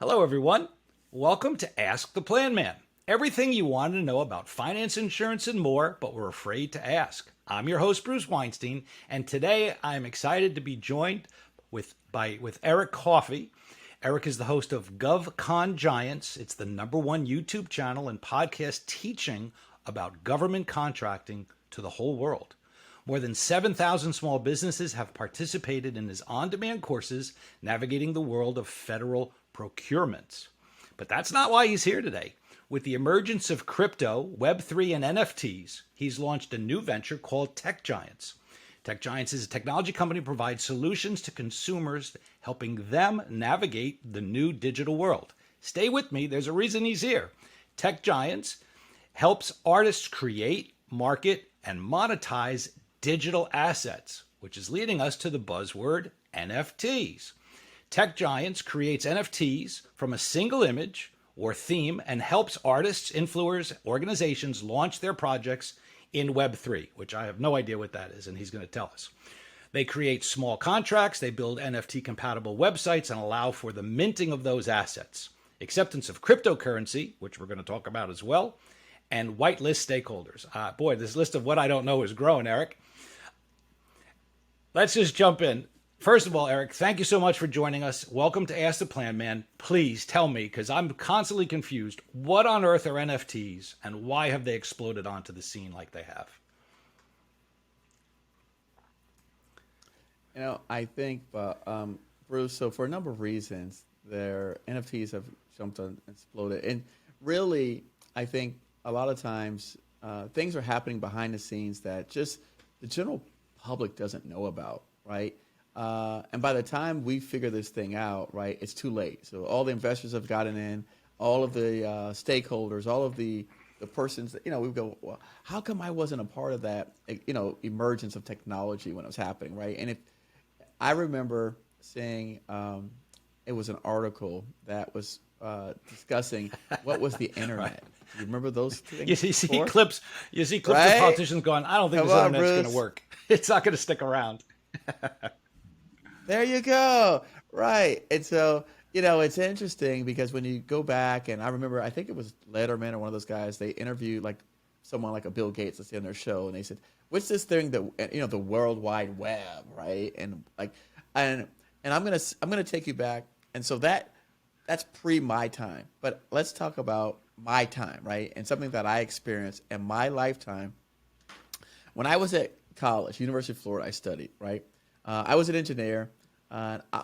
Hello, everyone. Welcome to Ask the Planman. Everything you wanted to know about finance, insurance, and more, but were afraid to ask. I'm your host, Bruce Weinstein, and today I'm excited to be joined with Eric Coffie. Eric is the host of Govcon Giants. It's the #1 YouTube channel and podcast teaching about government contracting to the whole world. More than 7,000 small businesses have participated in his on-demand courses navigating the world of federal procurement. But that's not why he's here today. With the emergence of crypto, Web3, and NFTs, he's launched a new venture called Teic Giants. Teic Giants is a technology company that provides solutions to consumers, helping them navigate the new digital world. Stay with me, there's a reason he's here. Teic Giants helps artists create, market, and monetize digital assets, which is leading us to the buzzword NFTs. Teic Giants creates NFTs from a single image or theme and helps artists, influencers, organizations launch their projects in Web3, which I have no idea what that is, and he's going to tell us. They create small contracts, they build NFT-compatible websites, and allow for the minting of those assets, acceptance of cryptocurrency, which we're going to talk about as well, and whitelist stakeholders. Boy, this list of what I don't know is growing, Eric. Let's just jump in. First of all, Eric, thank you so much for joining us. Welcome to Ask the Planman. Please tell me, because I'm constantly confused, what on earth are NFTs and why have they exploded onto the scene like they have? I think, Bruce, so for a number of reasons, their NFTs have jumped on and exploded. And really, I think a lot of times things are happening behind the scenes that just the general public doesn't know about, right? And by the time we figure this thing out, right, it's too late. So all the investors have gotten in, all of the stakeholders, all of the persons that, we go, well, how come I wasn't a part of that, emergence of technology when it was happening, right? And if I remember seeing, it was an article that was discussing what was the internet. Right. You remember those things? You see clips right? of politicians going, I don't think this internet's going to work. It's not going to stick around. There you go. Right. And so, it's interesting because when you go back, and I remember, I think it was Letterman or one of those guys, they interviewed like someone like a Bill Gates, let's say, on their show, and they said, what's this thing that, the World Wide Web, right? And I'm gonna take you back. And so that's pre my time. But let's talk about my time, right? And something that I experienced in my lifetime. When I was at college, University of Florida, I studied, right? I was an engineer.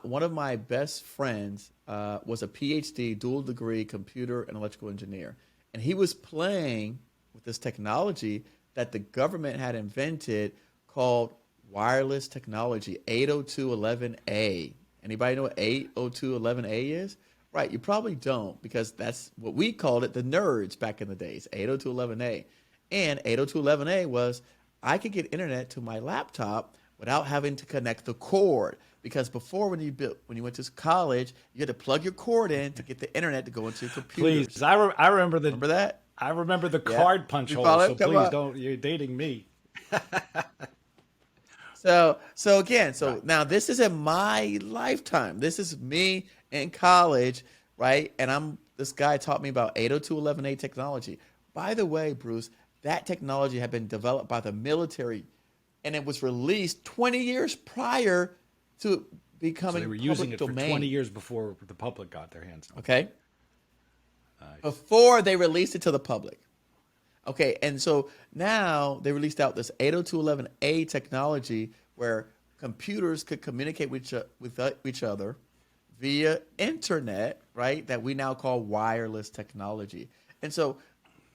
One of my best friends was a PhD, dual degree computer and electrical engineer. And he was playing with this technology that the government had invented called wireless technology, 802.11a. Anybody know what 802.11a is? Right, you probably don't, because that's what we called it, the nerds back in the days, 802.11a. And 802.11a was, I could get internet to my laptop without having to connect the cord. Because before, when you went to college, you had to plug your cord in to get the internet to go into your computer. Please, I remember Remember that? I remember the card punch hole, so please don't, you're dating me. So now this is in my lifetime. This is me in college, right? And this guy taught me about 802.11a technology. By the way, Bruce, that technology had been developed by the military, and it was released 20 years prior to becoming So they were using public it domain. for 20 years before the public got their hands on it. Okay. Nice. Before they released it to the public. Okay, and so now they released out this 802.11a technology where computers could communicate with each other via internet, right? That we now call wireless technology. And so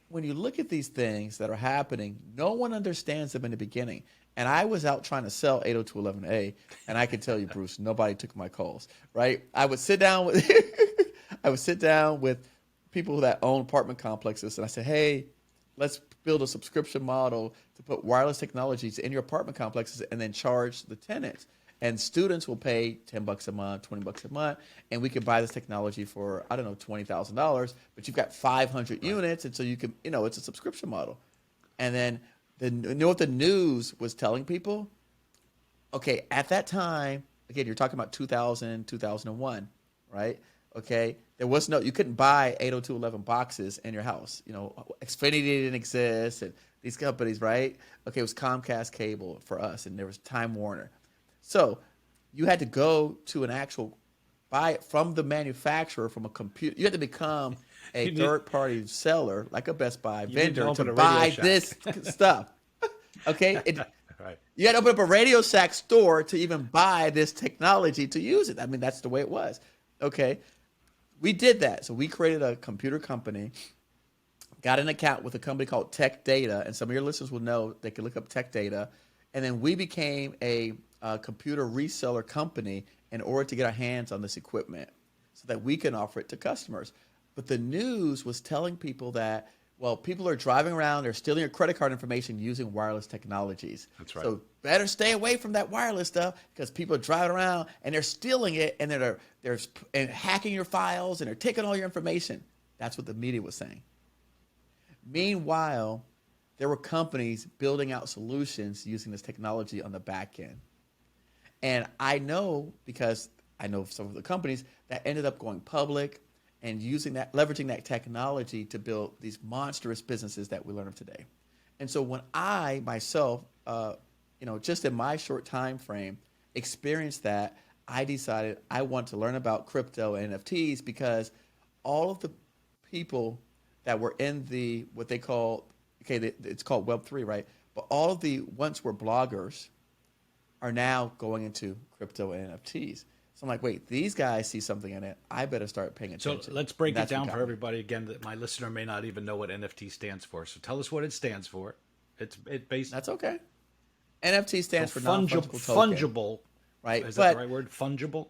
when you look at these things that are happening, no one understands them in the beginning. And I was out trying to sell 802.11a, and I can tell you, Bruce, nobody took my calls, right? I would sit down with people that own apartment complexes, and I said, hey, let's build a subscription model to put wireless technologies in your apartment complexes and then charge the tenants. And students will pay $10 a month, $20 a month, and we can buy this technology for, I don't know, $20,000, but you've got 500 units, and so you can, it's a subscription model. And then what the news was telling people? Okay, at that time, again, you're talking about 2000, 2001, right? Okay, There was no, you couldn't buy 802.11 boxes in your house. You know, Xfinity didn't exist, and these companies, right? Okay, it was Comcast Cable for us, and there was Time Warner. So you had to go to an actual buy it from the manufacturer from a computer. You had to become a You need third party seller, like a Best Buy you need to vendor, to open a Radio buy Shack. this stuff. Okay, Right. you had to open up a Radio Shack store to even buy this technology to use it. I mean, that's the way it was. Okay, we did that. So we created a computer company, got an account with a company called Tech Data, and some of your listeners will know they can look up Tech Data. And then we became a computer reseller company in order to get our hands on this equipment so that we can offer it to customers. But the news was telling people that, well, people are driving around, they're stealing your credit card information using wireless technologies. That's right. So better stay away from that wireless stuff because people are driving around and they're stealing it and they're and hacking your files and they're taking all your information. That's what the media was saying. Meanwhile, there were companies building out solutions using this technology on the back end. And I know, because I know some of the companies that ended up going public and using that, leveraging that technology to build these monstrous businesses that we learn of today. And so when I myself, just in my short time frame, experienced that, I decided I want to learn about crypto and NFTs because all of the people that were in the what they call it's called Web3, right? But all of the once were bloggers are now going into crypto and NFTs. So I'm like, wait, these guys see something in it. I better start paying So attention. let's break And it that's what down got for me. everybody again. That my listener may not even know what NFT stands for. So tell us what it stands for. It based That's okay. NFT stands for fungible. non-fungible token, Fungible, right? is that the right word? Fungible.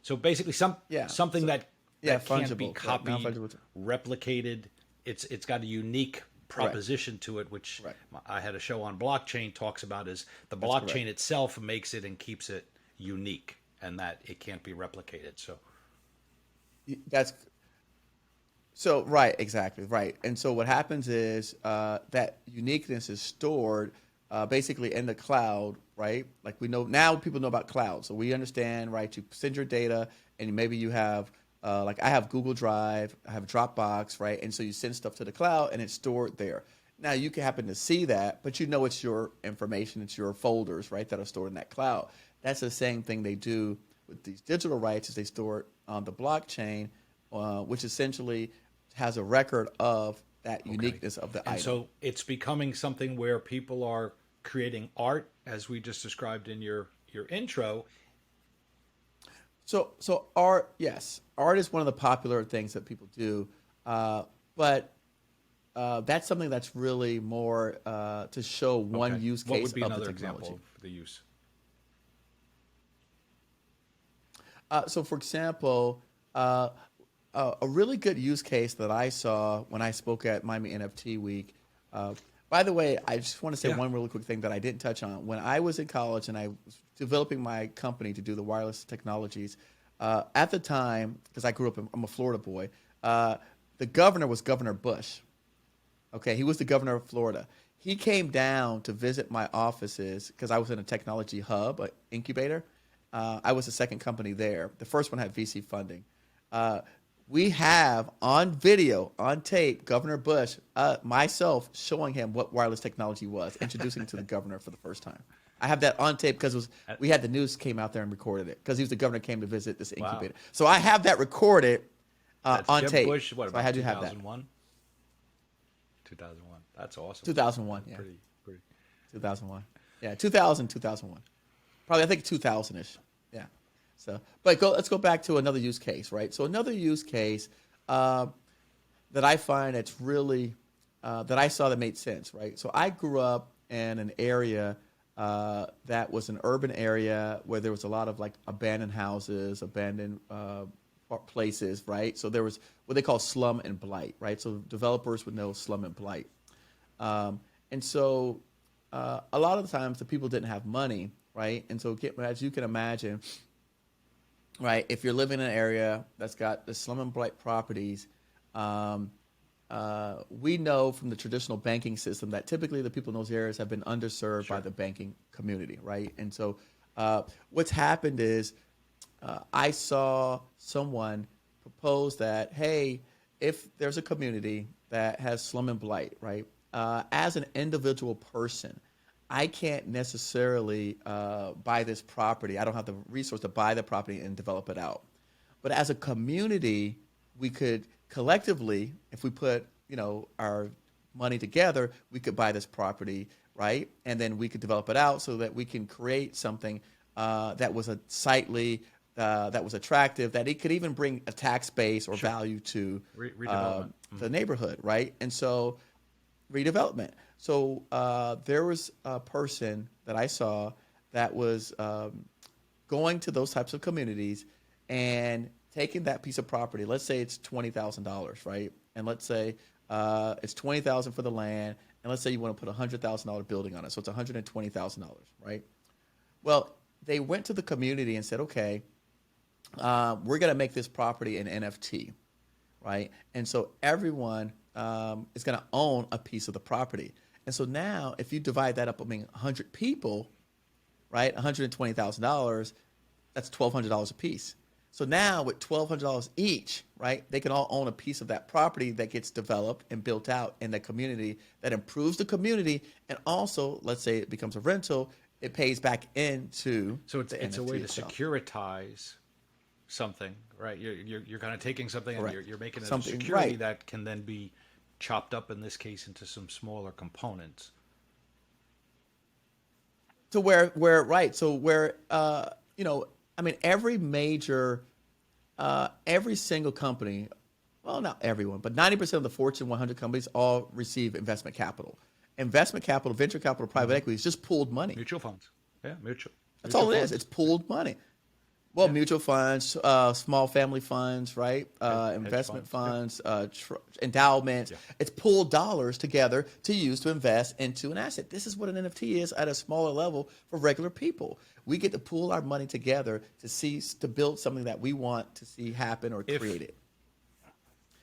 So basically, Yeah, something so, that yeah, can't be fungible, copied, non-fungible. replicated. It's got a unique proposition to it, which Correct. I had a show on blockchain talks about. Is the That's blockchain correct. itself makes it and keeps it unique, and that it can't be replicated. So That's so right, exactly right. And so what happens is that uniqueness is stored basically in the cloud, right? Like we know now, people know about cloud, so we understand, right? You send your data, and maybe you have like I have Google Drive, I have Dropbox, right? And so you send stuff to the cloud, and it's stored there. Now you can happen to see that, but you know it's your information, it's your folders, right, that are stored in that cloud. That's the same thing they do with these digital rights, is they store it on the blockchain, which essentially has a record of that uniqueness of the and item. so it's becoming something where people are creating art, as we just described in your intro. So art, yes, art is one of the popular things that people do, but that's something that's really more to show one Okay. use What case would be of the another technology. example of the use? So, for example, a really good use case that I saw when I spoke at Miami NFT Week. By the way, I just want to say Yeah. one really quick thing that I didn't touch on. When I was in college and I was developing my company to do the wireless technologies, at the time, because I grew up, I'm a Florida boy, the governor was Governor Bush. Okay, he was the governor of Florida. He came down to visit my offices because I was in a technology hub, an incubator. I was the second company there. The first one had VC funding. We have on video, on tape, Governor Bush, myself showing him what wireless technology was, introducing it to the governor for the first time. I have that on tape because we had the news came out there and recorded it because he was the governor came to visit this Wow. incubator. So I have that recorded That's on Jeb tape. Bush. What So I about had to have that. 2001? 2001. That's awesome. 2001, yeah. Pretty. 2001. Yeah, 2000, 2001. Probably, I think 2000-ish. Yeah. So, but let's go back to another use case, right? So another use case that I find that's really, that I saw that made sense, right? So I grew up in an area that was an urban area where there was a lot of like abandoned houses, abandoned places, right? So there was what they call slum and blight, right? So developers would know slum and blight. And so a lot of the times the people didn't have money, right? And so as you can imagine, right, if you're living in an area that's got the slum and blight properties, we know from the traditional banking system that typically the people in those areas have been underserved by the banking community, right? And so what's happened is I saw someone proposed that, hey, if there's a community that has slum and blight, right? As an individual person, I can't necessarily buy this property. I don't have the resource to buy the property and develop it out. But as a community, we could collectively, if we put, our money together, we could buy this property, right? And then we could develop it out so that we can create something that was a sightly, that was attractive, that it could even bring a tax base or value to Redevelopment. the neighborhood, right? And so redevelopment. So there was a person that I saw that was going to those types of communities and taking that piece of property. Let's say it's $20,000, right? And let's say it's $20,000 for the land, and let's say you want to put a $100,000 building on it, so it's $120,000, right? Well, they went to the community and said, okay, we're going to make this property an NFT, right? And so everyone is going to own a piece of the property. And so now, if you divide that up among 100 people, right, $120,000, that's $1,200 a piece. So now with $1,200 each, right, they can all own a piece of that property that gets developed and built out in the community, that improves the community, and also, let's say it becomes a rental, it pays back into So it's the a NFT way to itself. securitize something, right? You're kind of taking something and Correct. you're making it a Something, security right. that can then be chopped up in this case into some smaller components. To where right, so where I mean, every major every single company, well, not everyone, but 90% of the Fortune 100 companies all receive investment capital. Investment capital, venture capital, private equity is just pooled money. Mutual funds. Yeah, That's mutual all it is. funds. It's pooled money. Well, Yeah. mutual funds, small family funds, right? Hedge Investment funds. funds, endowments. Yeah. It's pooled dollars together to use to invest into an asset. This is what an NFT is at a smaller level for regular people. We get to pool our money together to build something that we want to see happen or create it.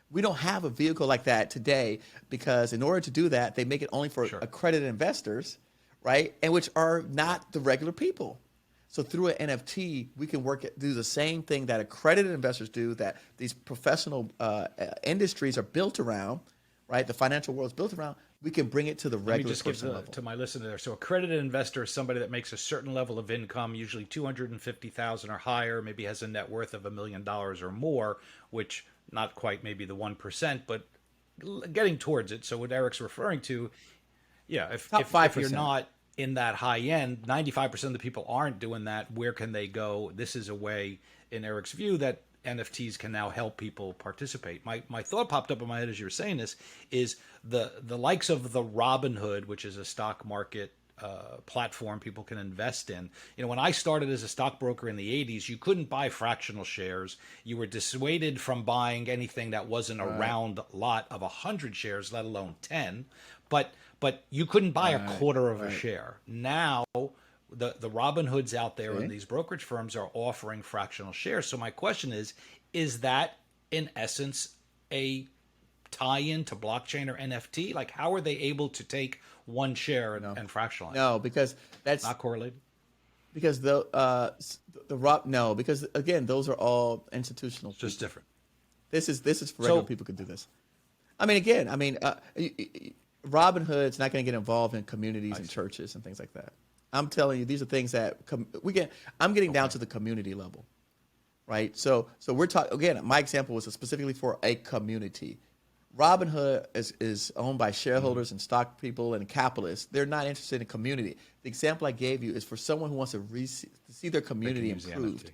We don't have a vehicle like that today because in order to do that, they make it only for accredited investors, right? And which are not the regular people. So through an NFT, we can do the same thing that accredited investors do, that these professional industries are built around, right? The financial world is built around. We can bring it to the Let me regular just give person level. to my listener there. So, accredited investor is somebody that makes a certain level of income, usually 250,000 or higher, maybe has a net worth of $1 million or more, which not quite maybe the 1%, but getting towards it. So, what Eric's referring to, yeah, if Top if 5%. you're not in that high end, 95% of the people aren't doing that. Where can they go? This is a way, in Eric's view, that NFTs can now help people participate. My thought popped up in my head as you were saying this is the likes of the Robinhood, which is a stock market platform people can invest in. When I started as a stockbroker in the 80s, you couldn't buy fractional shares. You were dissuaded from buying anything that wasn't a round lot of 100 shares, let alone 10. But you couldn't buy a quarter of a share. Now the Robinhoods out there and these brokerage firms are offering fractional shares. So my question is that in essence a tie-in to blockchain or NFT? Like, how are they able to take one share and fractionalize? No, because that's Not correlated. because no, because again, those are all institutional. It's just different. This is for regular people can do this. I mean, again, Robinhood's not going to get involved in communities and churches and things like that. I'm telling you, these are things that I'm getting down to the community level, right? So we're talking again. My example was specifically for a community. Robinhood is owned by shareholders and stock people and capitalists. They're not interested in community. The example I gave you is for someone who wants to see their community improved.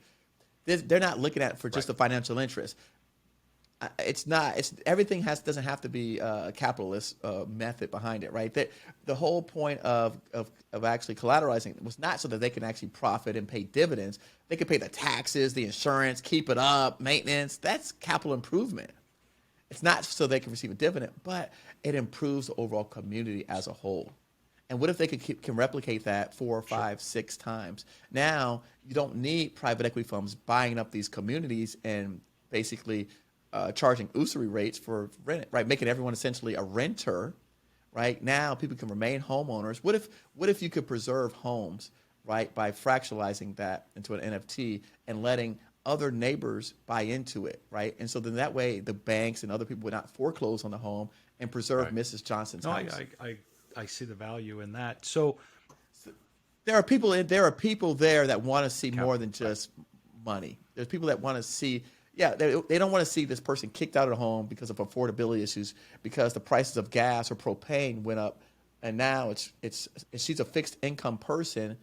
They're not looking at it for just a financial interest. It's not. Everything doesn't have to be a capitalist method behind it, right? The whole point of actually collateralizing was not so that they can actually profit and pay dividends. They can pay the taxes, the insurance, keep it up, maintenance. That's capital improvement. It's not so they can receive a dividend, but it improves the overall community as a whole. And what if they can replicate that 4, 5, 6 times? Now you don't need private equity firms buying up these communities and basically charging usury rates for rent, right? Making everyone essentially a renter, right? Now people can remain homeowners. What if you could preserve homes, right, by fractionalizing that into an NFT and letting other neighbors buy into it, right? And so then that way the banks and other people would not foreclose on the home and preserve Right. Mrs. Johnson's No, house. I see the value in that. So There are people there that want to see more capital, than right? just money. There's people that want to see, yeah, they don't want to see this person kicked out of the home because of affordability issues, because the prices of gas or propane went up, and now she's a fixed income person.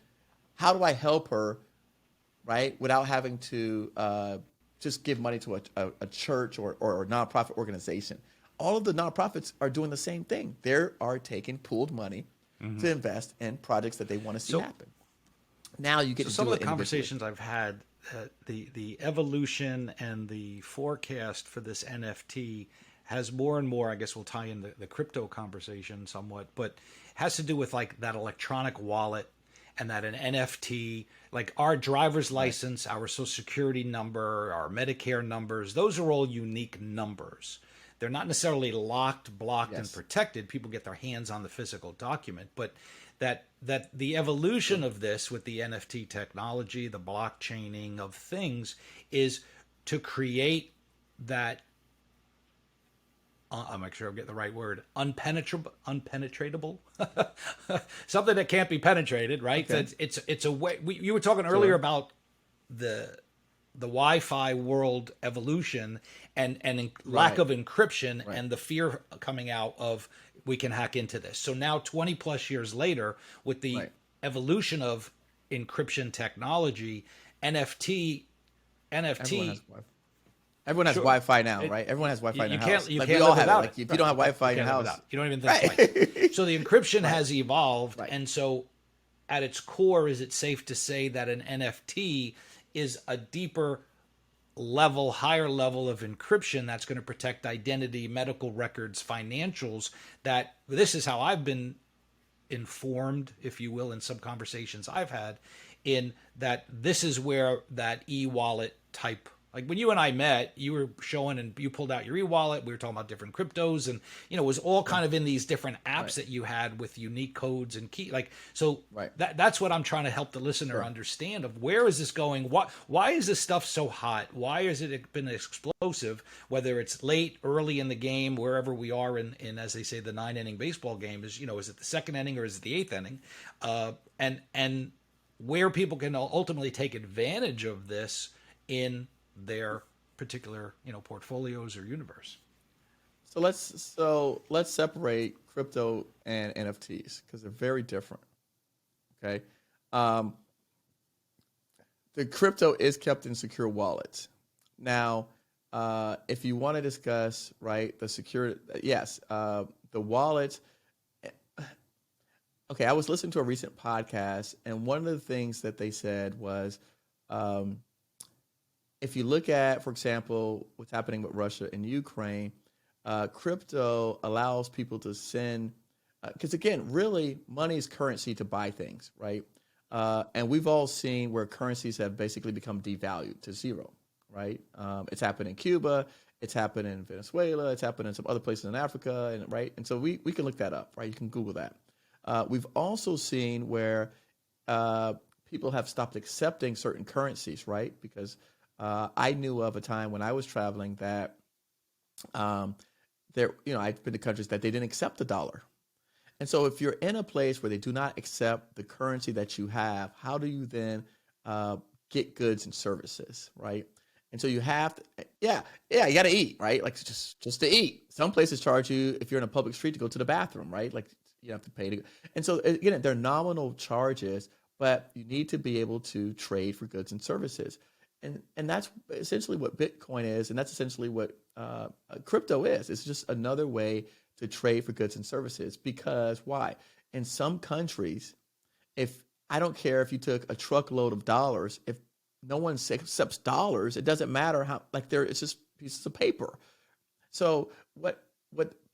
How do I help her, right, without having to just give money to a church or a nonprofit organization? All of the nonprofits are doing the same thing. They are taking pooled money to invest in projects that they want to see So happen. Now you get So to some do of it the individually. conversations I've had, the evolution and the forecast for this NFT has more and more. I guess we'll tie in the crypto conversation somewhat, but has to do with like that electronic wallet and that an NFT, like our driver's Right. license, our social security number, our Medicare numbers, those are all unique numbers. They're not necessarily locked, blocked, and Yes. protected. People get their hands on the physical document, but that the evolution True. of this with the NFT technology, the blockchaining of things, is to create that. I'll make sure I'm getting the right word. Unpenetratable, something that can't be penetrated. Right? Okay. It's a way. You were talking earlier Sure. about the Wi-Fi world evolution and lack Right. of encryption Right. and the fear coming out of we can hack into this. So now 20 plus years later, with the Right. evolution of encryption technology, NFT Everyone has NFT Wi-Fi. Everyone has sure. Wi-Fi now, It, right? Everyone has Wi-Fi in you their can't house. Like we live all have it. without it. Like if you Right. don't have Wi-Fi You in your can't live without house, it. You don't even think twice. right? So the encryption Right. has evolved, Right. and so at its core, is it safe to say that an NFT is a deeper level, higher level of encryption that's going to protect identity, medical records, financials? That this is how I've been informed, if you will, in some conversations I've had, in that this is where that e-wallet type, like when you and I met, you were showing and you pulled out your e-wallet. We were talking about different cryptos, and it was all Sure. kind of in these different apps Right. that you had with unique codes and key. Like so, Right. that's what I'm trying to help the listener Sure. understand of where is this going? Why is this stuff so hot? Why has it been explosive? Whether it's late, early in the game, wherever we are in as they say, the 9 inning baseball game is, is it the second inning or is it the eighth inning? And where people can ultimately take advantage of this in their particular portfolios or universe. So let's separate crypto and NFTs because they're very different. Okay. Um, the crypto is kept in secure wallets. Now, if you want to discuss, right, the security, yes, the wallet. Okay, I was listening to a recent podcast, and one of the things that they said was, um, if you look at, for example, what's happening with Russia and Ukraine, crypto allows people to send, because again, really, money is currency to buy things, right? And we've all seen where currencies have basically become devalued to zero, right? It's happened in Cuba, it's happened in Venezuela, it's happened in some other places in Africa, and right, and so we can look that up, right? You can Google that. We've also seen where uh, people have stopped accepting certain currencies, right? Because I knew of a time when I was traveling that um, I've been to countries that they didn't accept the dollar. And so if you're in a place where they do not accept the currency that you have, how do you then uh, get goods and services, right? And so you have to, yeah, you got to eat, right? Like just to eat. Some places charge you if you're in a public street to go to the bathroom, right? Like you have to pay to. And so again, they're nominal charges, but you need to be able to trade for goods and services. And that's essentially what Bitcoin is, and that's essentially what crypto is. It's just another way to trade for goods and services. Because why? In some countries, if I don't care if you took a truckload of dollars, if no one accepts dollars, it doesn't matter how. Like it's just pieces of paper. So what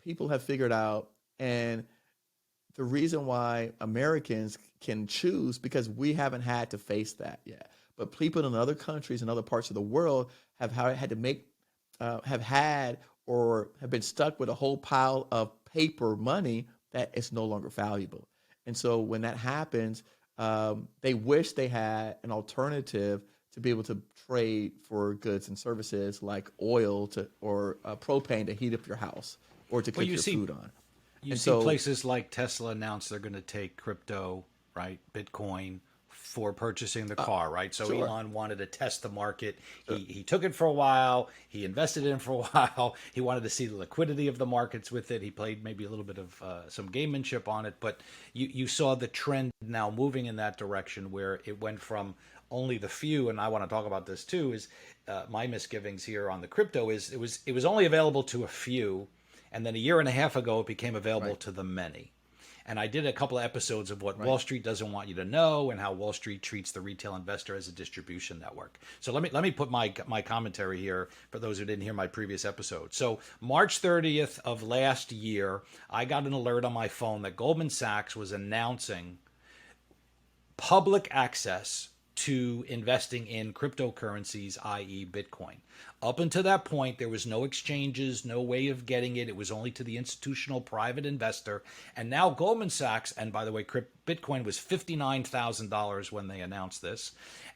people have figured out, and the reason why Americans can choose, because we haven't had to face that yet. But people in other countries and other parts of the world have had to make, have had or have been stuck with a whole pile of paper money that is no longer valuable. And so when that happens, they wish they had an alternative to be able to trade for goods and services like oil or propane to heat up your house or to Well, cook your food on. you And see so, places like Tesla announce they're going to take crypto, right, Bitcoin, for purchasing the car, right? So sure, Elon wanted to test the market. sure. He took it for a while. He invested in it for a while. He wanted to see the liquidity of the markets with it. He played maybe a little bit of some gamemanship on it, but you saw the trend now moving in that direction where it went from only the few, and I want to talk about this too. Is my misgivings here on the crypto is it was only available to a few, and then a year and a half ago it became available Right, to the many. And I did a couple of episodes of what right. Wall Street doesn't want you to know and how Wall Street treats the retail investor as a distribution network. So let me put my commentary here for those who didn't hear my previous episode. So March 30th of last year, I got an alert on my phone that Goldman Sachs was announcing public access to investing in cryptocurrencies, i.e., Bitcoin. Up until that point, there was no exchanges, no way of getting it. It was only to the institutional private investor. And now Goldman Sachs, and by the way, Bitcoin was $59,000 when they announced this.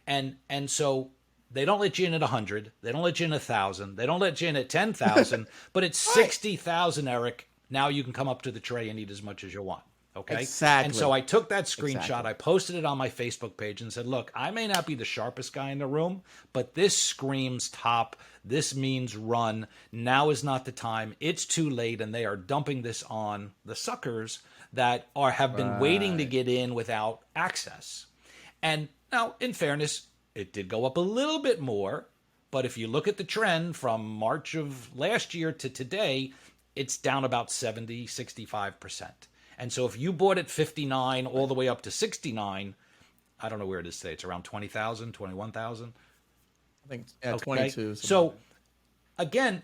And so they don't let you in at 100. They don't let you in at 1,000. They don't let you in at 10,000. But it's Right. 60,000, Eric. Now you can come up to the tray and eat as much as you want. Okay. And so Exactly. I took that screenshot, Exactly. I posted it on my Facebook page and said, look, I may not be the sharpest guy in the room, but this screams top. This means run. Now is not the time. It's too late. And they are dumping this on the suckers that have been waiting to Right. get in without access. And now, in fairness, it did go up a little bit more. But if you look at the trend from March of last year to today, it's down about 70, 65%. And so if you bought at 59 all the way up to 69, I don't know where it is today. It's around 20,000, 21,000. I think at Okay. 22. Something like So that. again,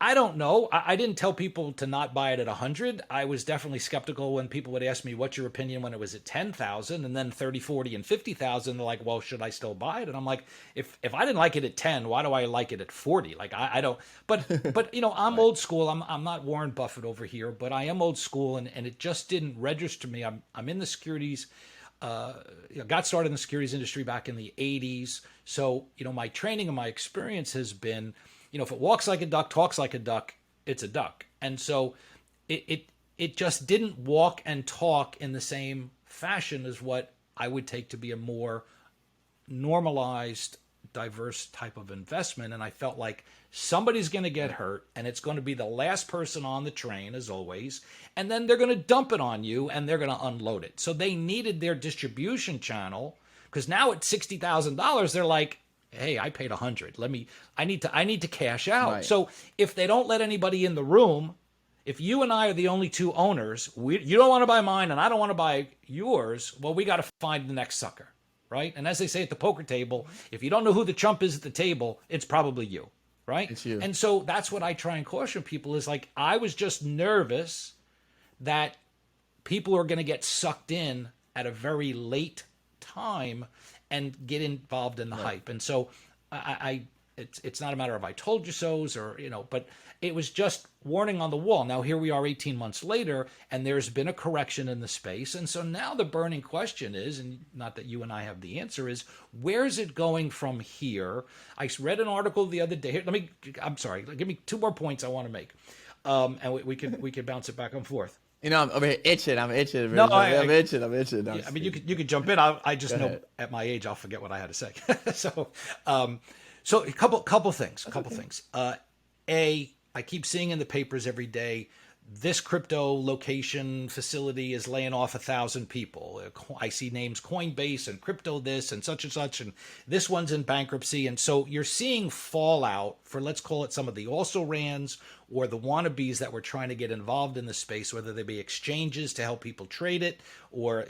I don't know. I didn't tell people to not buy it at 100. I was definitely skeptical when people would ask me, what's your opinion when it was at 10,000 and then 30, 40, and 50,000. They're like, well, should I still buy it? And I'm like, if I didn't like it at 10, why do I like it at 40? Like, I don't, but I'm Right. old school. I'm not Warren Buffett over here, but I am old school. And it just didn't register to me. I'm in the securities, got started in the securities industry back in the 80s. So, my training and my experience has been, if it walks like a duck, talks like a duck, it's a duck. And so it just didn't walk and talk in the same fashion as what I would take to be a more normalized, diverse type of investment. And I felt like somebody's going to get hurt and it's going to be the last person on the train, as always. And then they're going to dump it on you and they're going to unload it. So they needed their distribution channel because now at $60,000, they're like, hey, I paid 100. I need to cash out. Right. So if they don't let anybody in the room, if you and I are the only two owners, you don't want to buy mine and I don't want to buy yours, well, we got to find the next sucker, right? And as they say at the poker table, if you don't know who the chump is at the table, it's probably you, right? It's you. And so that's what I try and caution people is like, I was just nervous that people are going to get sucked in at a very late time and get involved in the hype. And so it's not a matter of I told you so's or, but it was just warning on the wall. Now here we are 18 months later and there's been a correction in the space. And so now the burning question is, and not that you and I have the answer, is where's it going from here? I read an article the other day. Here, I'm sorry, give me two more points I want to make. And we could bounce it back and forth. I'm over here itching. I'm itching. No, I'm itching. I'm itching. I mean, you could jump in. I just know at my age I'll forget what I had to say. So a couple things. I keep seeing in the papers every day, this crypto location facility is laying off 1,000 people. I see names Coinbase and crypto this and such, and this one's in bankruptcy. And so you're seeing fallout for, let's call it some of the also-rans or the wannabes that were trying to get involved in the space, whether they be exchanges to help people trade it, or,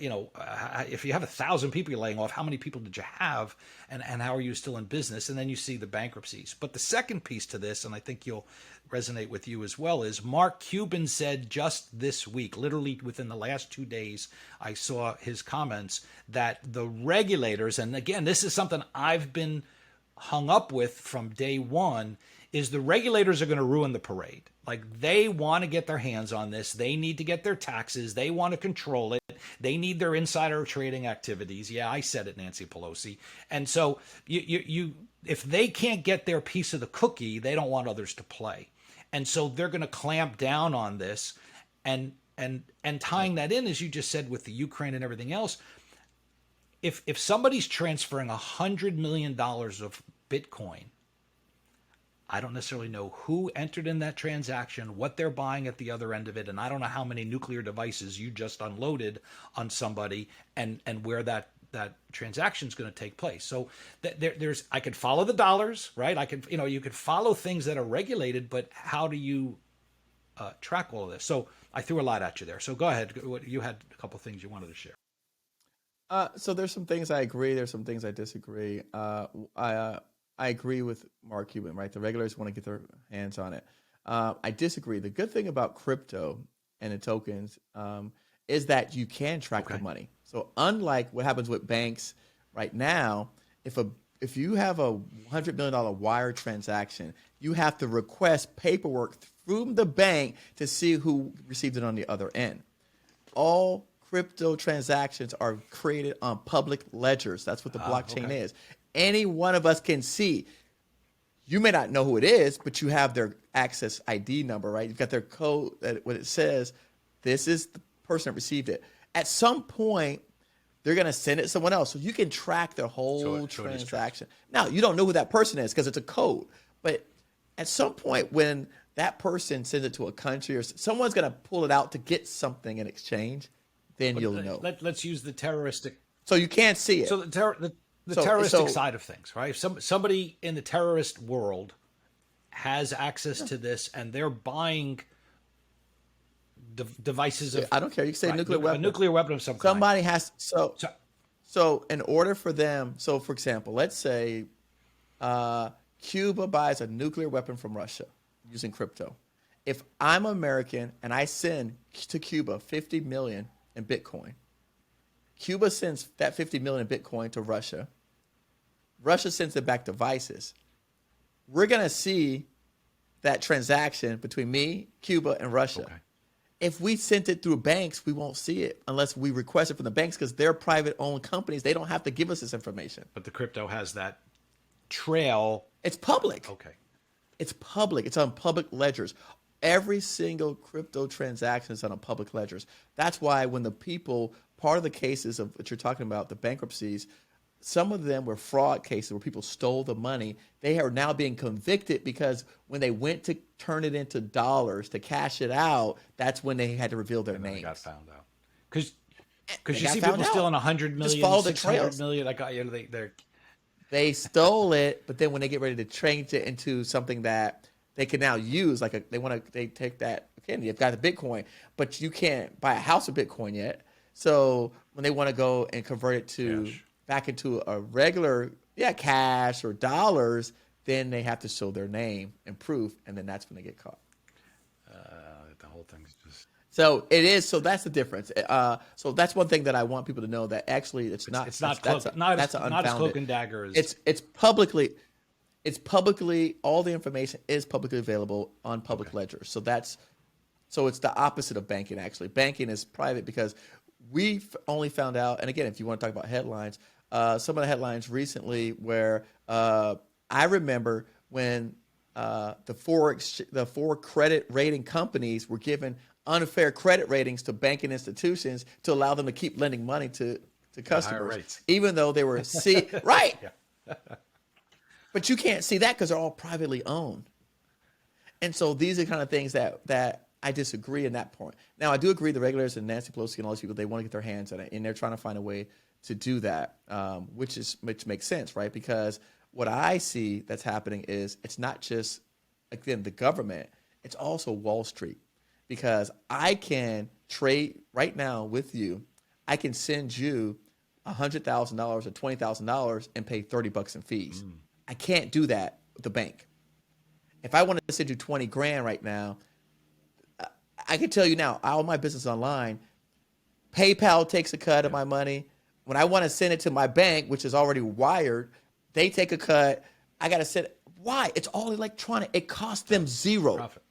if you have 1,000 people you're laying off, how many people did you have and how are you still in business? And then you see the bankruptcies. But the second piece to this, and I think you'll resonate with you as well, is Mark Cuban said just this week, literally within the last 2 days, I saw his comments that the regulators, and again, this is something I've been hung up with from day one, is the regulators are going to ruin the parade. Like, they want to get their hands on this. They need to get their taxes. They want to control it. They need their insider trading activities. Yeah, I said it, Nancy Pelosi. And so if they can't get their piece of the cookie, they don't want others to play. And so they're going to clamp down on this. And tying that in, as you just said, with the Ukraine and everything else, if somebody's transferring $100 million of Bitcoin, I don't necessarily know who entered in that transaction, what they're buying at the other end of it, and I don't know how many nuclear devices you just unloaded on somebody, and where that transaction is going to take place. So there's I could follow the dollars, right? You could follow things that are regulated, but how do you track all of this? So I threw a lot at you there. So go ahead. You had a couple of things you wanted to share. So there's some things I agree. There's some things I disagree. I agree with Mark Cuban, right? The regulators want to get their hands on it. I disagree. The good thing about crypto and the tokens is that you can track the money. So unlike what happens with banks right now, if you have a $100 million wire transaction, you have to request paperwork from the bank to see who received it on the other end. All crypto transactions are created on public ledgers. That's what the blockchain is. Any one of us can see. You may not know who it is, but you have their access ID number, right? You've got their code, what it says, this is the person that received it. At some point, they're going to send it to someone else. So you can track their whole transaction. Now, you don't know who that person is because it's a code. But at some point, when that person sends it to a country or someone's going to pull it out to get something in exchange, then you'll know. Let's use the terroristic. So you can't see it. So the terroristic side of things, right? If somebody in the terrorist world has access to this and they're buying devices of, I don't care. You can say nuclear weapon. A nuclear weapon of some kind. Somebody has so in order for them. So for example, let's say Cuba buys a nuclear weapon from Russia using crypto. If I'm American and I send to Cuba 50 million in Bitcoin, Cuba sends that 50 million in Bitcoin to Russia. Russia sends it back to Vices. We're going to see that transaction between me, Cuba, and Russia. Okay. If we sent it through banks, we won't see it unless we request it from the banks because they're private-owned companies. They don't have to give us this information. But the crypto has that trail. It's public. Okay. It's public. It's on public ledgers. Every single crypto transaction is on a public ledgers. That's why when the people, part of the cases of what you're talking about, the bankruptcies, some of them were fraud cases where people stole the money. They are now being convicted because when they went to turn it into dollars to cash it out, that's when they had to reveal their names. They got found out. Because you see people stealing 100 million, 600 million. They stole it, but then when they get ready to change it into something that they can now use, they take that, again, you've got the Bitcoin, but you can't buy a house of Bitcoin yet. So when they want to go and convert it to back into a regular, cash or dollars, then they have to show their name and proof, and then that's when they get caught. The whole thing's just... So it is. So that's the difference. So that's one thing that I want people to know, that actually it's not as cloak and dagger. It's publicly. It's publicly, all the information is publicly available on public ledgers. So it's the opposite of banking, actually. Banking is private because we've only found out, and again, if you want to talk about headlines, some of the headlines recently where I remember when the four credit rating companies were given unfair credit ratings to banking institutions to allow them to keep lending money to customers, even though they were right. But you can't see that because they're all privately owned. And so these are kind of things that I disagree in that point. Now, I do agree the regulators and Nancy Pelosi and all these people, they want to get their hands on it, and they're trying to find a way to do that, which makes sense, right? Because what I see that's happening is it's not just, again, the government, it's also Wall Street. Because I can trade right now with you. I can send you $100,000 or $20,000 and pay $30 in fees. I can't do that with the bank. If I wanted to send you 20 grand right now, I can tell you now, all my business online, PayPal takes a cut of my money. When I want to send it to my bank, which is already wired, they take a cut. I got to send it. Why? It's all electronic. It costs them zero. Profit.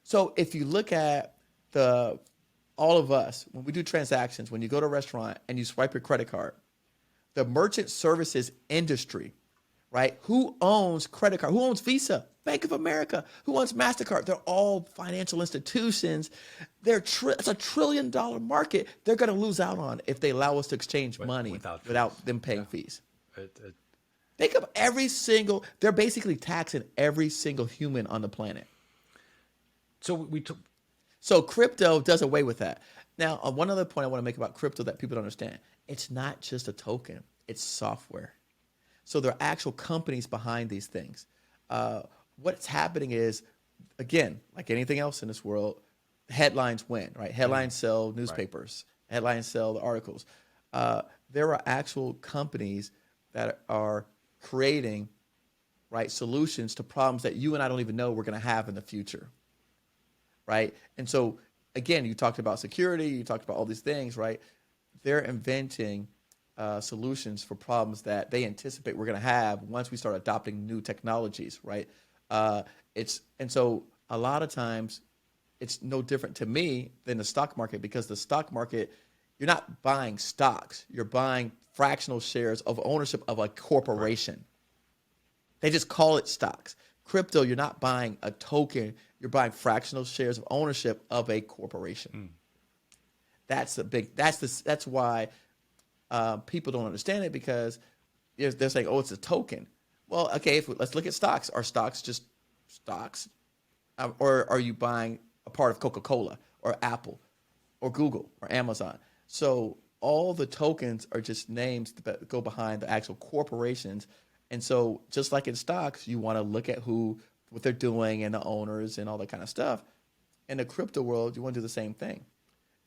So if you look at all of us, when we do transactions, when you go to a restaurant and you swipe your credit card, the merchant services industry, right? Who owns credit card? Who owns Visa? Bank of America. Who owns MasterCard? They're all financial institutions. It's a $1 trillion market they're going to lose out on if they allow us to exchange money without them paying fees. Think of they're basically taxing every single human on the planet. So crypto does away with that. Now, one other point I want to make about crypto that people don't understand, it's not just a token, it's software. So there are actual companies behind these things. What's happening is, again, like anything else in this world, headlines win, right? Headlines sell newspapers. Right. Headlines sell the articles. There are actual companies that are creating, right, solutions to problems that you and I don't even know we're going to have in the future, right? And so, again, you talked about security, you talked about all these things, right? They're inventing solutions for problems that they anticipate we're going to have once we start adopting new technologies, right? And so a lot of times it's no different to me than the stock market, because the stock market, you're not buying stocks, you're buying fractional shares of ownership of a corporation. They just call it stocks. Crypto, you're not buying a token, you're buying fractional shares of ownership of a corporation. That's why people don't understand it, because they're saying, oh, it's a token. Well, okay, let's look at stocks. Are stocks just stocks? Or are you buying a part of Coca-Cola or Apple or Google or Amazon? So all the tokens are just names that go behind the actual corporations. And so just like in stocks, you want to look at what they're doing and the owners and all that kind of stuff. In the crypto world, you want to do the same thing.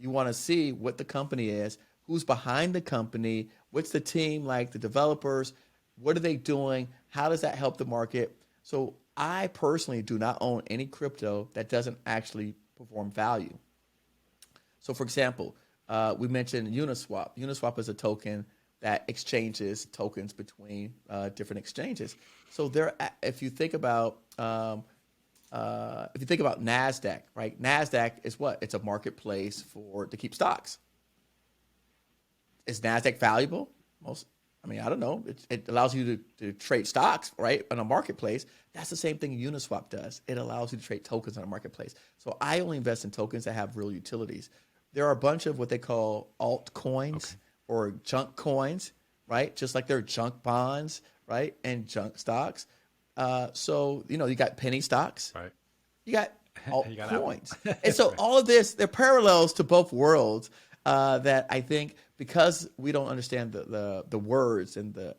You want to see what the company is, who's behind the company, what's the team like, the developers, what are they doing, how does that help the market? So I personally do not own any crypto that doesn't actually perform value. So for example, we mentioned Uniswap. Uniswap is a token that exchanges tokens between different exchanges. So if you think about NASDAQ, right? NASDAQ is what? It's a marketplace to keep stocks. Is NASDAQ valuable? I don't know. It allows you to trade stocks, right, on a marketplace. That's the same thing Uniswap does. It allows you to trade tokens on a marketplace. So I only invest in tokens that have real utilities. There are a bunch of what they call altcoins or junk coins, right? Just like there are junk bonds, right, and junk stocks. So, you got penny stocks. Right. You got altcoins. And so all of this, they're parallels to both worlds that I think, because we don't understand the words and the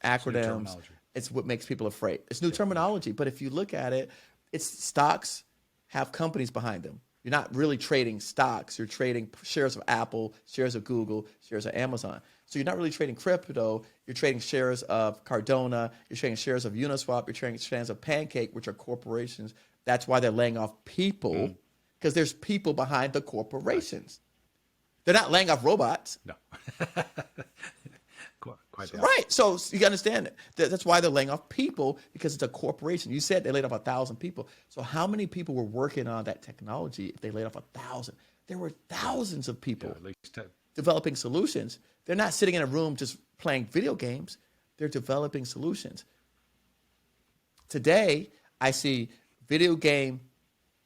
acronyms, it's what makes people afraid. It's new terminology. But if you look at it, it's stocks have companies behind them. You're not really trading stocks. You're trading shares of Apple, shares of Google, shares of Amazon. So you're not really trading crypto. You're trading shares of Cardona. You're trading shares of Uniswap. You're trading shares of Pancake, which are corporations. That's why they're laying off people, because there's people behind the corporations. They're not laying off robots. No. Quite right. So you understand that's why they're laying off people, because it's a corporation. You said they laid off 1,000 people. So how many people were working on that technology if they laid off 1,000? There were thousands of people at least developing solutions. They're not sitting in a room just playing video games. They're developing solutions. Today, I see video game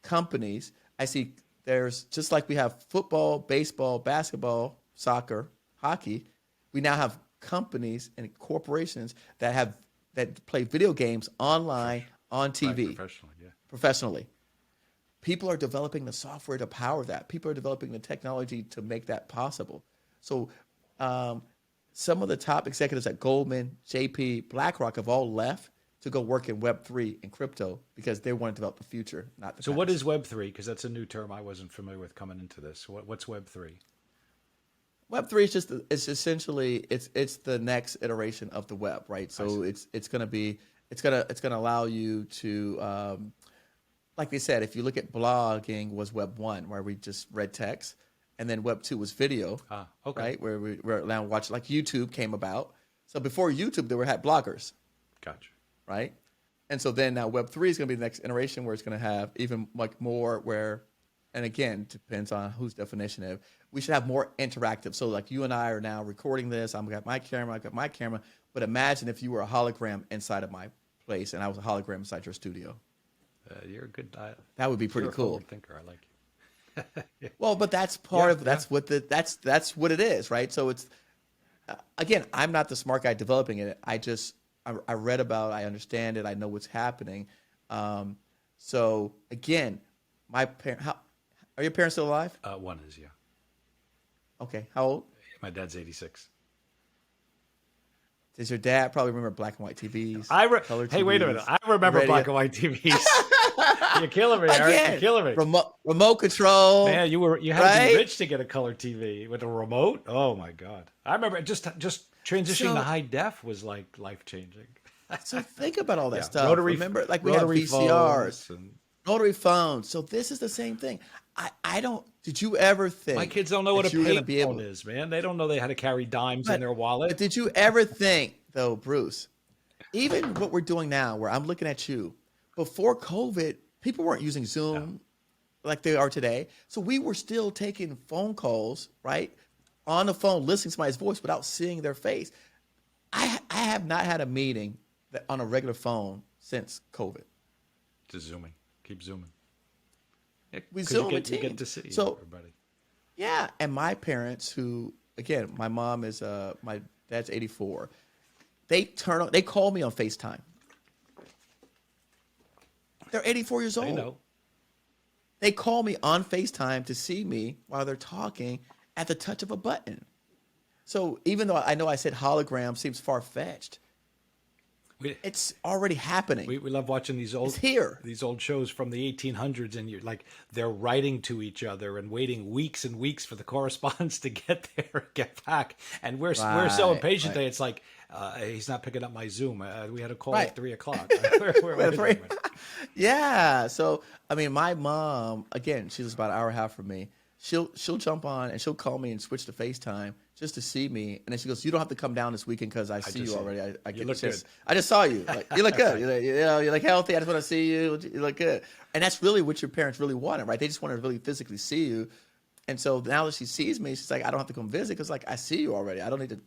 companies. I see there's, just like we have football, baseball, basketball, soccer, hockey, we now have companies and corporations that play video games online, on TV. Right, professionally. People are developing the software to power that. People are developing the technology to make that possible. So some of the top executives at Goldman, JP, BlackRock have all left to go work in Web3 and crypto, because they want to develop the future, not the past. What is Web3? Because that's a new term I wasn't familiar with coming into this. What's Web3? Web3 is essentially it's the next iteration of the web, right? So it's gonna allow you to, like they said, if you look at blogging was Web 1, where we just read text, and then Web 2 was video, right? Where we now watch, like YouTube came about. So before YouTube, had bloggers. Gotcha. right? And so then now Web3 is going to be the next iteration where it's going to have even like more where, and again, depends on whose definition of, we should have more interactive. So like you and I are now recording this. I've got my camera, but imagine if you were a hologram inside of my place and I was a hologram inside your studio. You're a good. That would be pretty you're cool. A forward thinker. I like you. Yeah. Well, but that's part of that's what what it is, right? So it's again, I'm not the smart guy developing it. I read about, I understand it, I know what's happening. So again, my parent, are your parents still alive? One is, yeah. Okay, how old? My dad's 86. Does your dad probably remember black and white TVs? Color TVs, hey, wait a minute. I remember black and white TVs. You're killing me, Eric. You're killing me. Remote control. Man, you had to be rich to get a color TV with a remote. Oh my God! I remember just transitioning to high def was like life changing. So think about all that stuff. Remember, like we have rotary VCRs, rotary phones. So this is the same thing. I don't. Did you ever think my kids don't know what a payphone is, man? They don't know they had to carry dimes in their wallet. But did you ever think, though, Bruce? Even what we're doing now, where I'm looking at you, before COVID, people weren't using Zoom like they are today. So we were still taking phone calls, right, on the phone, listening to somebody's voice without seeing their face. I have not had a meeting on a regular phone since COVID. Just zooming. Keep zooming. We Zoom you get to see everybody. Yeah, and my parents, who again, my mom is my dad's 84. They call me on FaceTime. They're 84 years old. I know. They call me on FaceTime to see me while they're talking at the touch of a button. So even though I know I said hologram seems far-fetched, it's already happening. We love watching these old shows from the 1800s, and you're like they're writing to each other and waiting weeks and weeks for the correspondence to get there, get back. And we're so impatient that it's like he's not picking up my Zoom. We had a call at 3:00. Yeah. So I mean, my mom, again, she lives about an hour and a half from me. She'll jump on and she'll call me and switch to FaceTime just to see me. And then she goes, "You don't have to come down this weekend because I see you already. You look good. I just saw you. Like, you look good. You're like healthy. I just want to see you. You look good." And that's really what your parents really wanted, right? They just wanted to really physically see you. And so now that she sees me, she's like, "I don't have to come visit because like I see you already. I don't need to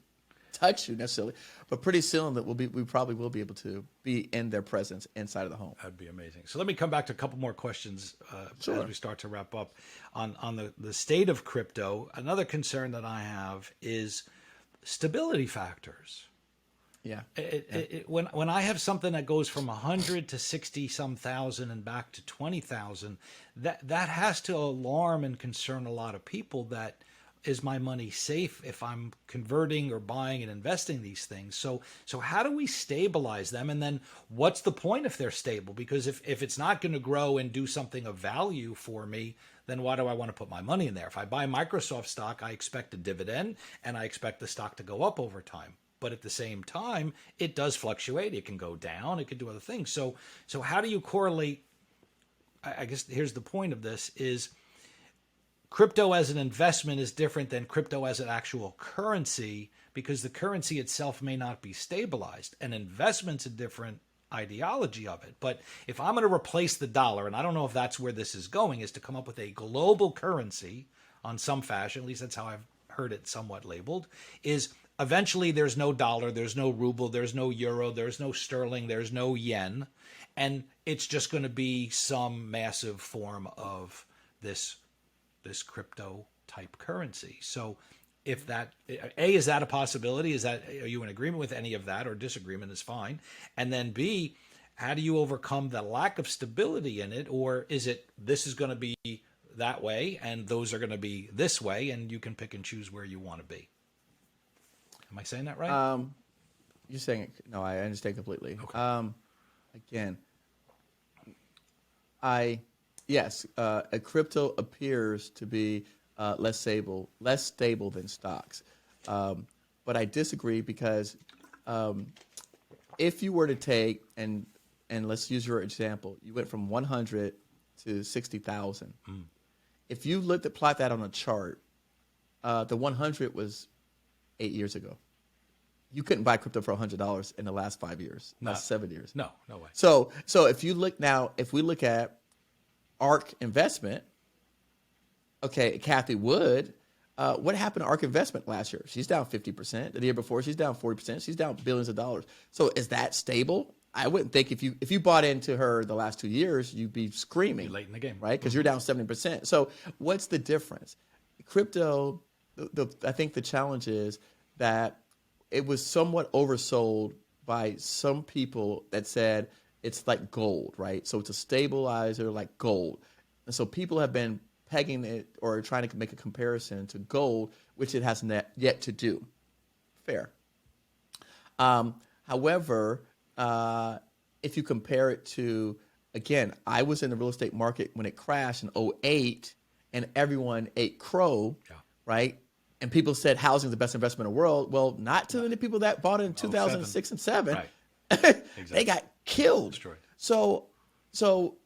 touch you necessarily." But pretty soon that we probably will be able to be in their presence inside of the home. That'd be amazing. So let me come back to a couple more questions as we start to wrap up on the state of crypto. Another concern that I have is stability factors. Yeah. When I have something that goes from 100 to 60 some thousand and back to 20,000, that has to alarm and concern a lot of people. That is my money safe if I'm converting or buying and investing these things? So how do we stabilize them? And then what's the point if they're stable? Because if it's not going to grow and do something of value for me, then why do I want to put my money in there? If I buy Microsoft stock, I expect a dividend and I expect the stock to go up over time. But at the same time, it does fluctuate. It can go down. It can do other things. So how do you correlate? I guess here's the point of this is, crypto as an investment is different than crypto as an actual currency, because the currency itself may not be stabilized. An investment's a different ideology of it. But if I'm going to replace the dollar, and I don't know if that's where this is going, is to come up with a global currency on some fashion, at least that's how I've heard it somewhat labeled, is eventually there's no dollar, there's no ruble, there's no euro, there's no sterling, there's no yen, and it's just going to be some massive form of this crypto type currency. So if that, is that a possibility? Are you in agreement with any of that, or disagreement is fine? And then B, how do you overcome the lack of stability in it? Or is it, this is going to be that way and those are going to be this way, and you can pick and choose where you want to be? Am I saying that right? You're saying it. No, I understand completely. Okay. Again, yes, a crypto appears to be less stable than stocks. But I disagree, because if you were to take, and let's use your example, you went from 100 to 60,000. If you plot that on a chart, the 100 was 8 years ago. you couldn't buy crypto for $100 in the last 5 years, last 7 years. No way. So if you look now, if we look at ARK Investment, okay, Cathie Wood, what happened to ARK Investment last year? She's down 50%. The year before, she's down 40%. She's down billions of dollars. So is that stable? I wouldn't think if you bought into her the last 2 years, you'd be screaming. You're late in the game. Right? Because you're down 70%. So what's the difference? Crypto, I think the challenge is that it was somewhat oversold by some people that said it's like gold, right? So it's a stabilizer like gold. And so people have been pegging it or trying to make a comparison to gold, which it has yet to do. Fair. However, if you compare it to, again, I was in the real estate market when it crashed in '08 and everyone ate crow, right? And people said housing is the best investment in the world. Well, not to the people that bought it in 2006 and 7. Right. Exactly. They got killed. Destroyed. So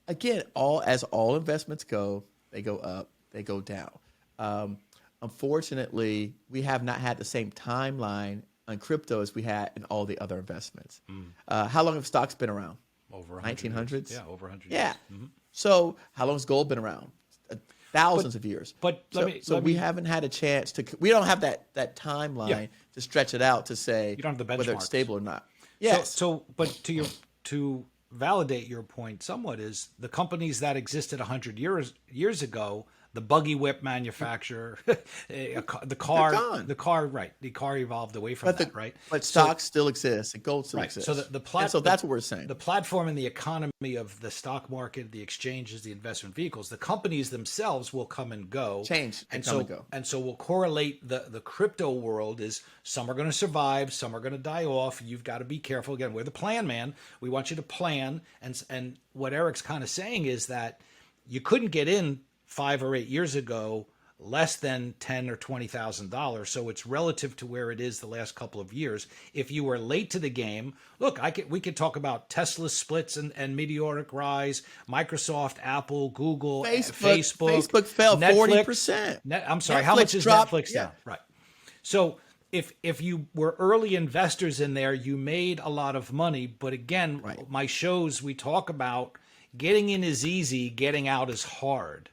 again, as all investments go, they go up, they go down. Unfortunately, we have not had the same timeline on crypto as we had in all the other investments. How long have stocks been around? Over 1900s? Yeah, over 100 Yeah. years. Mm-hmm. So how long has gold been around? Thousands of years. But we haven't had a chance to. We don't have that timeline to stretch it out to say you don't have the whether benchmarks. it's stable or not. Yes. But to validate your point somewhat is the companies that existed 100 years ago, the buggy whip manufacturer, the car evolved away from that, right? But stocks still exist and gold still exists. So so that's what we're saying. The platform and the economy of the stock market, the exchanges, the investment vehicles, the companies themselves will come and go. And so we'll correlate the crypto world is some are going to survive, some are going to die off. You've got to be careful. Again, we're the plan man. We want you to plan. And what Eric's kind of saying is that you couldn't get in 5 or 8 years ago less than $10,000 or $20,000. So it's relative to where it is the last couple of years. If you were late to the game, look, we could talk about Tesla's splits and meteoric rise, Microsoft, Apple, Google, Facebook fell Netflix, 40%. I'm sorry, Netflix how much is dropped, Netflix down? Right. So if you were early investors in there, you made a lot of money. But again, my shows, we talk about getting in is easy, getting out is hard.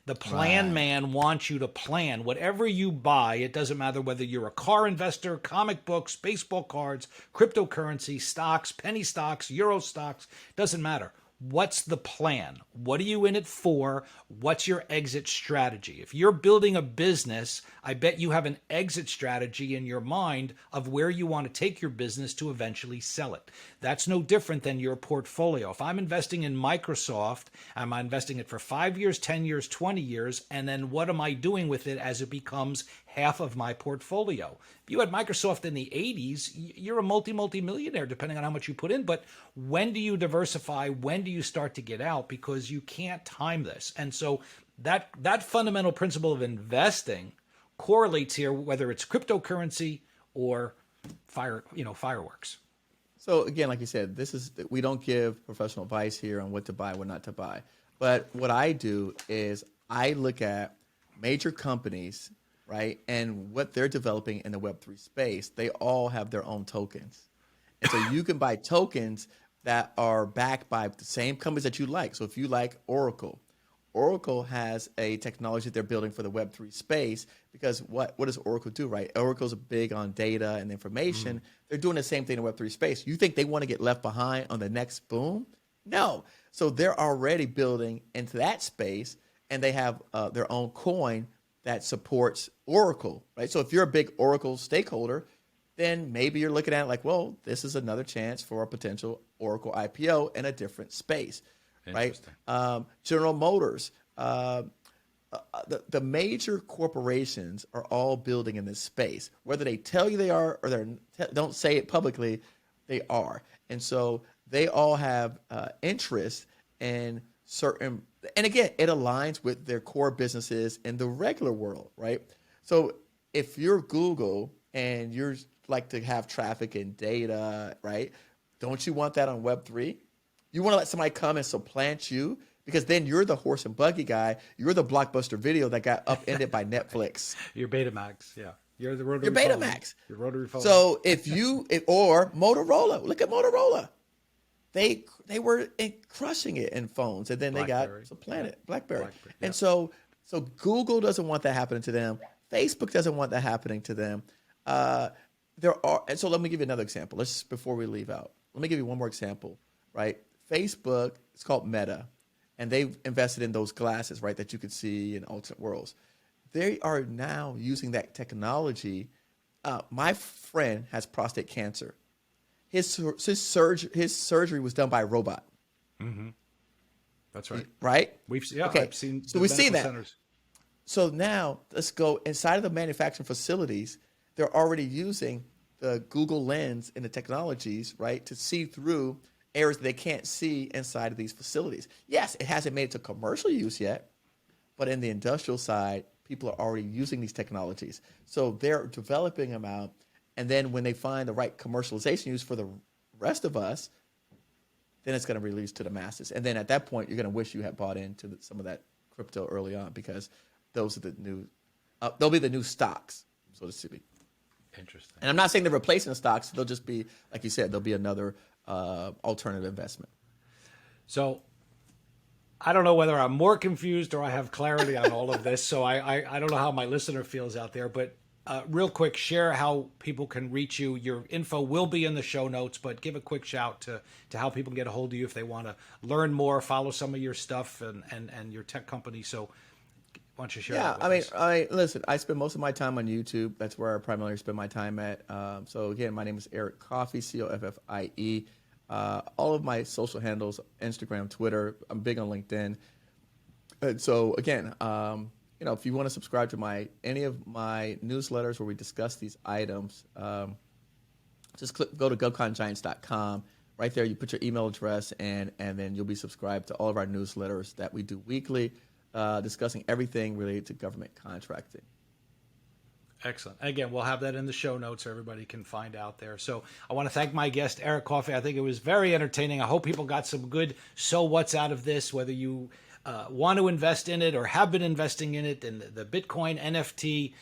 The plan man wants you to plan. Whatever you buy, it doesn't matter whether you're a car investor, comic books, baseball cards, cryptocurrency, stocks, penny stocks, euro stocks, doesn't matter. What's the plan? What are you in it for? What's your exit strategy? If you're building a business, I bet you have an exit strategy in your mind of where you want to take your business to eventually sell it. That's no different than your portfolio. If I'm investing in Microsoft, am I investing it for 5 years, 10 years, 20 years? And then what am I doing with it as it becomes half of my portfolio? If you had Microsoft in the 80s, you're a multi-millionaire depending on how much you put in. But when do you diversify? When do you start to get out? Because you can't time this. And so that fundamental principle of investing correlates here, whether it's cryptocurrency or fireworks. So again, like you said, we don't give professional advice here on what to buy, what not to buy. But what I do is I look at major companies, right, and what they're developing in the Web3 space. They all have their own tokens. And so you can buy tokens that are backed by the same companies that you like. So if you like Oracle has a technology that they're building for the Web3 space because what does Oracle do, right? Oracle's big on data and information. They're doing the same thing in the Web3 space. You think they want to get left behind on the next boom? No. So they're already building into that space, and they have their own coin that supports Oracle, right? So if you're a big Oracle stakeholder, then maybe you're looking at it like, well, this is another chance for a potential Oracle IPO in a different space. Right, General Motors, the major corporations are all building in this space. Whether they tell you they are or they don't say it publicly, they are. And so they all have interest in certain, and again, it aligns with their core businesses in the regular world, right? So if you're Google and you're like to have traffic and data, right? Don't you want that on Web3? You want to let somebody come and supplant you because then you're the horse and buggy guy. You're the blockbuster video that got upended by Netflix. You're Betamax, yeah. You're the Your rotary phone. Betamax. Your rotary phone. So or Motorola, look at Motorola. They were crushing it in phones, and then they got supplanted. BlackBerry. And so Google doesn't want that happening to them. Facebook doesn't want that happening to them. And so let me give you another example. Before we leave out, let me give you one more example. Right, Facebook. It's called Meta, and they've invested in those glasses, right, that you could see in alternate worlds. They are now using that technology. My friend has prostate cancer. His surgery was done by a robot. Mm-hmm. That's right. Right? I've seen. So we've seen that. Centers. So now let's go inside of the manufacturing facilities. They're already using the Google Lens and the technologies, right, to see through areas that they can't see inside of these facilities. Yes, it hasn't made it to commercial use yet, but in the industrial side, people are already using these technologies. So they're developing them out, and then when they find the right commercialization use for the rest of us, then it's going to release to the masses. And then at that point, you're going to wish you had bought into some of that crypto early on, because those are the new, they'll be the new stocks, so to speak. Interesting. And I'm not saying they're replacing the stocks. They'll just be, like you said, they'll be another alternative investment. So I don't know whether I'm more confused or I have clarity on all of this. So I don't know how my listener feels out there, but real quick, share how people can reach you. Your info will be in the show notes, but give a quick shout to how people can get a hold of you if they want to learn more, follow some of your stuff and your tech company. So why don't you share that with us? Listen, I spend most of my time on YouTube. That's where I primarily spend my time at. So again, my name is Eric Coffie, Coffie. All of my social handles, Instagram, Twitter. I'm big on LinkedIn. And so again, if you want to subscribe to any of my newsletters where we discuss these items, just go to govcongiants.com. Right there, you put your email address and then you'll be subscribed to all of our newsletters that we do weekly, discussing everything related to government contracting. Excellent. Again, we'll have that in the show notes so everybody can find out there. So I want to thank my guest, Eric Coffie. I think it was very entertaining. I hope people got some good so what's out of this, whether you want to invest in it or have been investing in it, and the Bitcoin, NFT,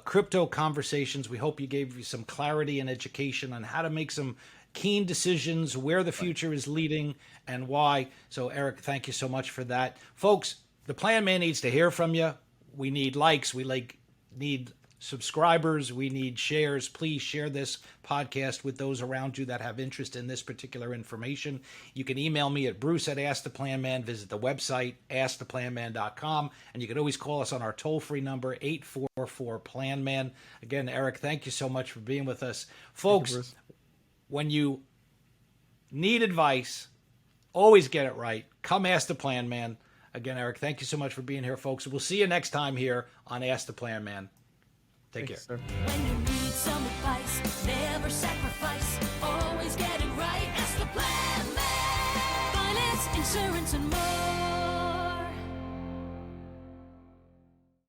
crypto conversations. We hope you gave you some clarity and education on how to make some keen decisions, where the future is leading and why. So Eric, thank you so much for that. Folks, the Plan Man needs to hear from you. We need likes. We need subscribers. We need shares. Please share this podcast with those around you that have interest in this particular information. You can email me at bruce@asktheplanman. Visit the website, asktheplanman.com. And you can always call us on our toll-free number, 844-PLANMAN. Again, Eric, thank you so much for being with us. Folks, when you need advice, always get it right. Come ask the Plan Man. Again, Eric, thank you so much for being here, folks. We'll see you next time here on Ask the Plan Man. Take care. Sir. When you need some advice, never sacrifice, always get it right. Ask the Plan Man. Finance, insurance, and more.